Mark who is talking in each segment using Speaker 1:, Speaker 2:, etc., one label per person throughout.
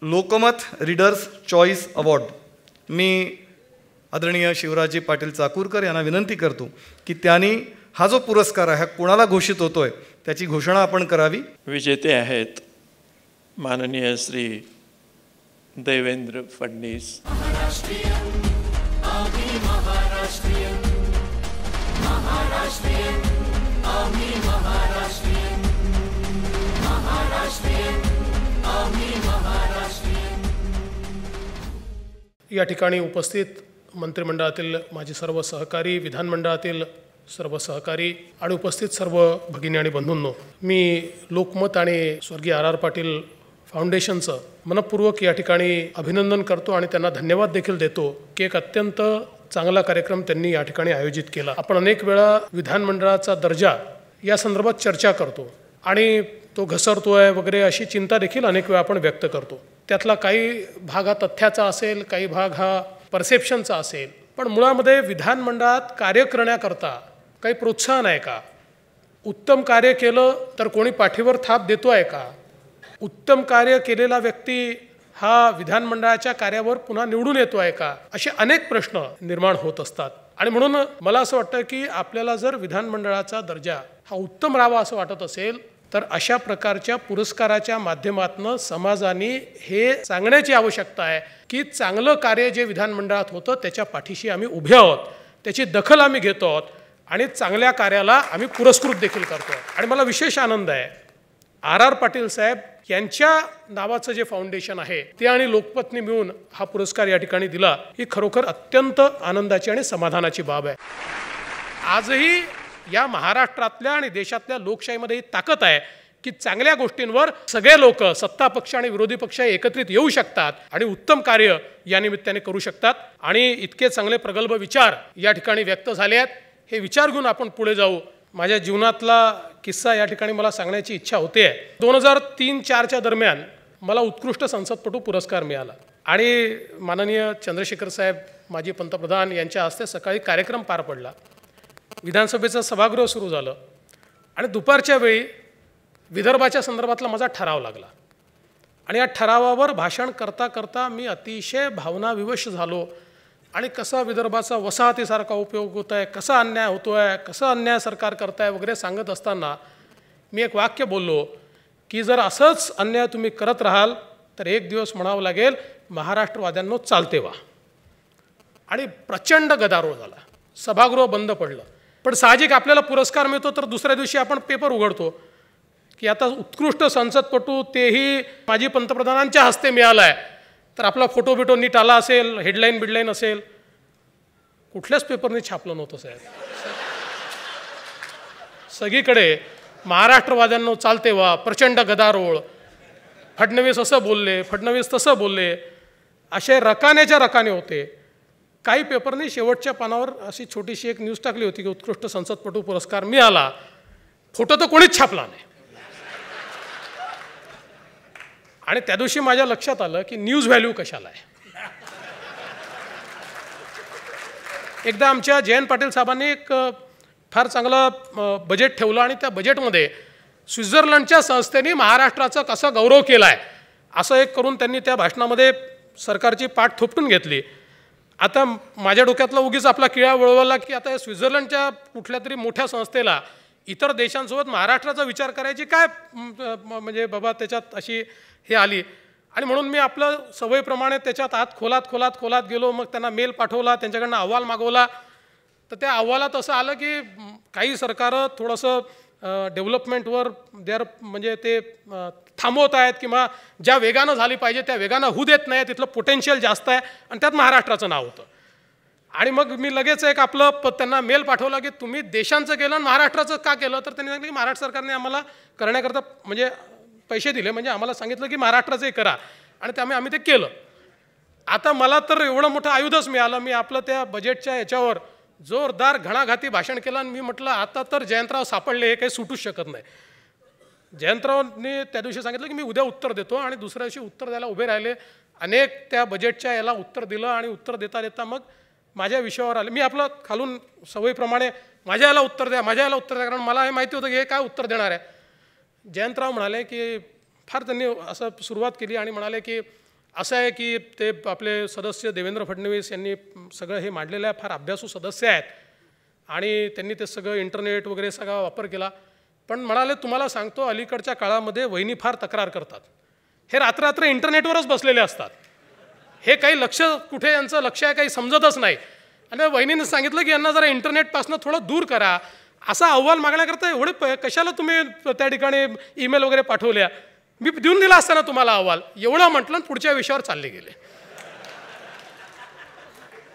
Speaker 1: Lokmat readers choice award मी आदरणीय शिवराजी पाटील चाकूरकर यांना विनंती करतो की त्यांनी हा जो पुरस्कार आहे कोणाला घोषित होतोय त्याची घोषणा आपण करावी.
Speaker 2: विजेते आहेत माननीय श्री देवेंद्र फडणवीस.
Speaker 3: या ठिकाणी उपस्थित मंत्रिमंडळातील माझे सर्व सहकारी, विधानमंडळातील सर्व सहकारी आणि उपस्थित सर्व भगिनी आणि बंधूंनो, मी लोकमत आणि स्वर्गीय आर पाटील फाउंडेशनचं मनपूर्वक या ठिकाणी अभिनंदन करतो आणि त्यांना धन्यवाद देखील देतो की एक अत्यंत चांगला कार्यक्रम त्यांनी या ठिकाणी आयोजित केला. आपण अनेक वेळा विधानमंडळाचा दर्जा या संदर्भात चर्चा करतो आणि तो घसरतोय वगैरे अशी चिंता देखील अनेक वेळा आपण व्यक्त करतो. त्यातला काही भाग हा तथ्याचा असेल, काही भाग हा परसेप्शनचा असेल, पण मुळामध्ये विधानमंडळात कार्य करण्याकरता काही प्रोत्साहन आहे का? उत्तम कार्य केलं तर कोणी पाठीवर थाप देतो आहे का? उत्तम कार्य केलेला व्यक्ती हा विधानमंडळाच्या कार्यावर पुन्हा निवडून येतो आहे का? असे अनेक प्रश्न निर्माण होत असतात आणि म्हणून मला असं वाटतं की आपल्याला जर विधानमंडळाचा दर्जा हा उत्तम राहावा असं वाटत असेल तर अशा प्रकारच्या पुरस्काराच्या माध्यमातून समाजाने हे सांगण्याची आवश्यकता आहे की चांगलं कार्य जे विधानमंडळात होतं त्याच्या पाठीशी आम्ही उभे आहोत, त्याची दखल आम्ही घेतो आहोत आणि चांगल्या कार्याला आम्ही पुरस्कृत देखील करतो. आणि मला विशेष आनंद आहे आर पाटील साहेब यांच्या नावाचं जे फाउंडेशन आहे ते आणि लोकमतने मिळून हा पुरस्कार या ठिकाणी दिला, ही खरोखर अत्यंत आनंदाची आणि समाधानाची बाब आहे. आजही या महाराष्ट्रातल्या आणि देशातल्या लोकशाहीमध्ये ही ताकद आहे की चांगल्या गोष्टींवर सगळे लोक, सत्ता पक्ष आणि विरोधी पक्ष एकत्रित येऊ शकतात आणि उत्तम कार्य या निमित्ताने करू शकतात. आणि इतके चांगले प्रगल्भ विचार या ठिकाणी व्यक्त झाले आहेत. हे विचार घेऊन आपण पुढे जाऊ. माझ्या जीवनातला किस्सा या ठिकाणी मला सांगण्याची इच्छा होते. 2003-04च्या दरम्यान मला उत्कृष्ट संसदपटू पुरस्कार मिळाला आणि माननीय चंद्रशेखर साहेब माजी पंतप्रधान यांच्या हस्ते सकाळी कार्यक्रम पार पडला. विधानसभेचं सभागृह सुरू झालं आणि दुपारच्या वेळी विदर्भाच्या संदर्भातला माझा ठराव लागला आणि या ठरावावर भाषण करता करता मी अतिशय भावनाविवश झालो आणि कसा विदर्भाचा वसाहतीसारखा उपयोग होत आहे, कसा अन्याय होतो आहे, कसा अन्याय सरकार करताय वगैरे सांगत असताना मी एक वाक्य बोललो की जर असंच अन्याय तुम्ही करत राहाल तर एक दिवस म्हणावं लागेल महाराष्ट्रवाद्यांनो चालते व्हा. आणि प्रचंड गदारोळ झाला, सभागृह बंद पडलं. पण साहजिक आपल्याला पुरस्कार मिळतो तर दुसऱ्या दिवशी आपण पेपर उघडतो की आता उत्कृष्ट संसदपटू तेही माजी पंतप्रधानांच्या हस्ते मिळाला आहे, तर आपला फोटो बिटो नीट आला असेल, हेडलाईन बिडलाईन असेल. कुठल्याच पेपरने छापलं नव्हतं साहेब. सगळीकडे महाराष्ट्रवाद्यांनो चालते व्हा, प्रचंड गदारोळ, फडणवीस असं बोलले, फडणवीस तसं बोलले, असे रकान्याच्या रकाने होते. काही पेपरने शेवटच्या पानावर अशी छोटीशी एक न्यूज टाकली होती की उत्कृष्ट संसदपटू पुरस्कार मिळाला. फोटो तर कोणीच छापला नाही. आणि त्या दिवशी माझ्या लक्षात आलं की न्यूज व्हॅल्यू कशाला आहे. एकदा आमच्या जयंत पाटील साहेबांनी एक फार चांगलं बजेट ठेवलं आणि त्या बजेटमध्ये स्वित्झर्लंडच्या संस्थेने महाराष्ट्राचा कसा गौरव केला आहे असं एक करून त्यांनी त्या भाषणामध्ये सरकारची पाठ थोपटून घेतली. आता माझ्या डोक्यातला उगीच आपला किळा वळवला की आता स्वित्झर्लंडच्या कुठल्या तरी मोठ्या संस्थेला इतर देशांसोबत महाराष्ट्राचा विचार करायची काय म्हणजे बाबा त्याच्यात अशी हे आली. आणि म्हणून मी आपलं सवयीप्रमाणे त्याच्यात आत खोलात गेलो. मग त्यांना मेल पाठवला, त्यांच्याकडनं अहवाल मागवला. तर त्या अहवालात असं आलं की काही सरकारं थोडंसं डेव्हलपमेंटवर म्हणजे ते थांबवत आहेत किंवा ज्या वेगानं झाली पाहिजे त्या वेगानं होऊ देत नाही, तिथलं पोटेन्शियल जास्त आहे आणि त्यात महाराष्ट्राचं नाव होतं. आणि मग मी लगेच एक आपलं त्यांना मेल पाठवला की तुम्ही देशांचं केलं आणि महाराष्ट्राचं का केलं. तर त्यांनी सांगितलं की महाराष्ट्र सरकारने आम्हाला करण्याकरता म्हणजे पैसे दिले, म्हणजे आम्हाला सांगितलं की महाराष्ट्राचंही करा आणि त्यामुळे आम्ही ते केलं. आता मला तर एवढं मोठं आयुधच मिळालं. मी आपलं त्या बजेटच्या याच्यावर जोरदार घणाघाती भाषण केलं आणि मी म्हटलं आता तर जयंतराव सापडले, हे काही सुटूच शकत नाही. जयंतरावनी त्या दिवशी सांगितलं की मी उद्या उत्तर देतो आणि दुसऱ्या दिवशी उत्तर द्यायला उभे राहिले. अनेक त्या बजेटच्या याला उत्तर दिलं आणि उत्तर देता देता मग माझ्या विषयावर आले. मी आपलं खालून सवयीप्रमाणे माझ्या याला उत्तर द्या, कारण मला हे माहिती होतं की हे काय उत्तर देणार आहे. जयंतराव म्हणाले की फार त्यांनी असं सुरुवात केली आणि म्हणाले की असं आहे की ते आपले सदस्य देवेंद्र फडणवीस यांनी सगळं हे मांडलेलं आहे, फार अभ्यासू सदस्य आहेत आणि त्यांनी ते सगळं इंटरनेट वगैरे सगळा वापर केला. पण म्हणाले तुम्हाला सांगतो अलीकडच्या काळामध्ये वहिनी फार तक्रार करतात. हे रात्र इंटरनेटवरच बसलेले असतात. हे काही लक्ष कुठे यांचं लक्ष आहे काही समजतच नाही. आणि वहिनीने सांगितलं की यांना जरा इंटरनेटपासून थोडं दूर करा. असा अहवाल मागण्याकरता एवढे कशाला तुम्ही त्या ठिकाणी ईमेल वगैरे पाठवल्या. मी देऊन दिला असताना तुम्हाला अहवाल एवढं म्हटलं पुढच्या विषयावर चालले गेले.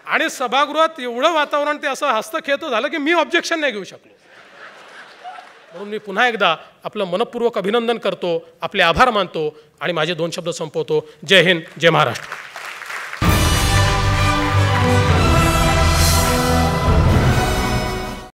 Speaker 3: आणि सभागृहात एवढं वातावरण ते असं हस्तखेळतं झालं की मी ऑब्जेक्शन नाही घेऊ शकलो. म्हणून मी पुन्हा एकदा आपलं मनपूर्वक अभिनंदन करतो, आपले आभार मानतो आणि माझे 2 शब्द संपवतो. जय हिंद, जय महाराष्ट्र.